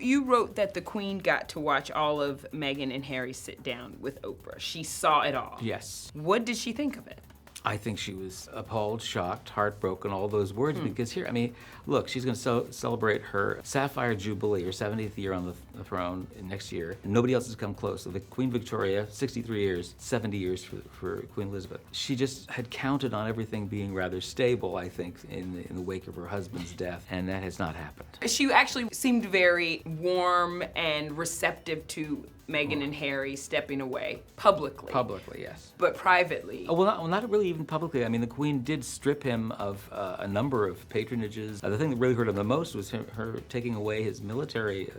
You wrote that the Queen got to watch all of Meghan and Harry sit down with Oprah. She saw it all. Yes. What did she think of it? I think she was appalled, shocked, heartbroken, all those words, because here, I mean, look, she's going to celebrate her Sapphire Jubilee, her 70th year on the throne next year. And nobody else has come close. So the Queen Victoria, 63 years, 70 years for Queen Elizabeth. She just had counted on everything being rather stable, I think, in the wake of her husband's death, and that has not happened. She actually seemed very warm and receptive to Meghan and Harry stepping away publicly. Publicly, yes. But privately. Oh, well, not really even publicly. I mean, the Queen did strip him of a number of patronages. The thing that really hurt him the most was her taking away his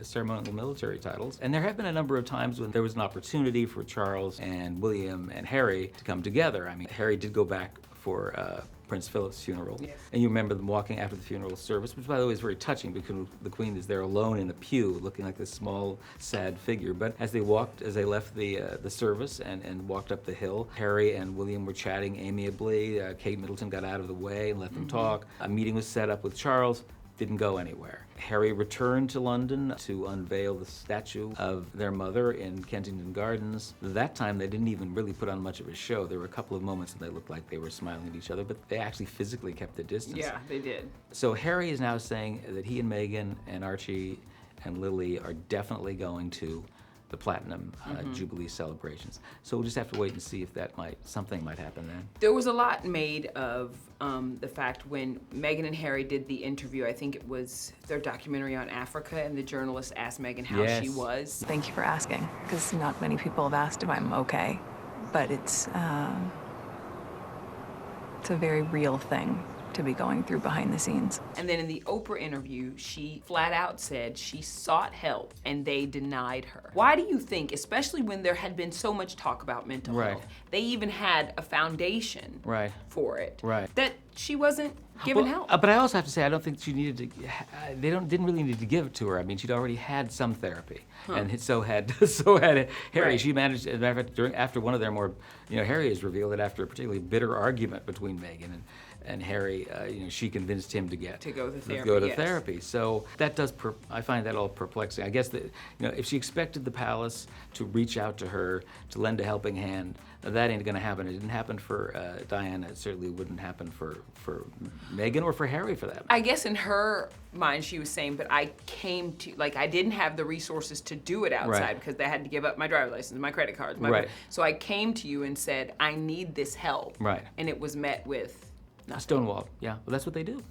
ceremonial military titles. And there have been a number of times when there was an opportunity for Charles and William and Harry to come together. I mean, Harry did go back for Prince Philip's funeral. Yes. And you remember them walking after the funeral service, which by the way is very touching because the Queen is there alone in a pew looking like this small, sad figure. But as they left the service and walked up the hill, Harry and William were chatting amiably. Kate Middleton got out of the way and let them talk. A meeting was set up with Charles. Didn't go anywhere. Harry returned to London to unveil the statue of their mother in Kensington Gardens. That time, they didn't even really put on much of a show. There were a couple of moments and they looked like they were smiling at each other, but they actually physically kept the distance. Yeah, they did. So Harry is now saying that he and Meghan and Archie and Lily are definitely going to the Platinum Jubilee celebrations. So we'll just have to wait and see if something might happen then. There was a lot made of the fact when Meghan and Harry did the interview, I think it was their documentary on Africa, and the journalist asked Meghan how she was. Thank you for asking, because not many people have asked if I'm okay, but it's a very real thing to be going through behind the scenes. And then in the Oprah interview, she flat out said she sought help and they denied her. Why do you think, especially when there had been so much talk about mental health, they even had a foundation for it, that she wasn't given help? But I also have to say, I don't think she needed to, didn't really need to give it to her. I mean, she'd already had some therapy. And so had Harry. She managed, as a matter of fact, after one of their more, Harry has revealed that after a particularly bitter argument between Meghan and Harry, she convinced him to go to therapy. So that does, I find that all perplexing. I guess that, if she expected the palace to reach out to her, to lend a helping hand, that ain't gonna happen. It didn't happen for Diana. It certainly wouldn't happen for Meghan or for Harry for that matter. I guess in her mind she was saying, but I came to, I didn't have the resources to do it outside because I had to give up my driver's license, my credit cards, so I came to you and said, I need this help. And it was met with nothing. Stonewall, yeah. Well, that's what they do.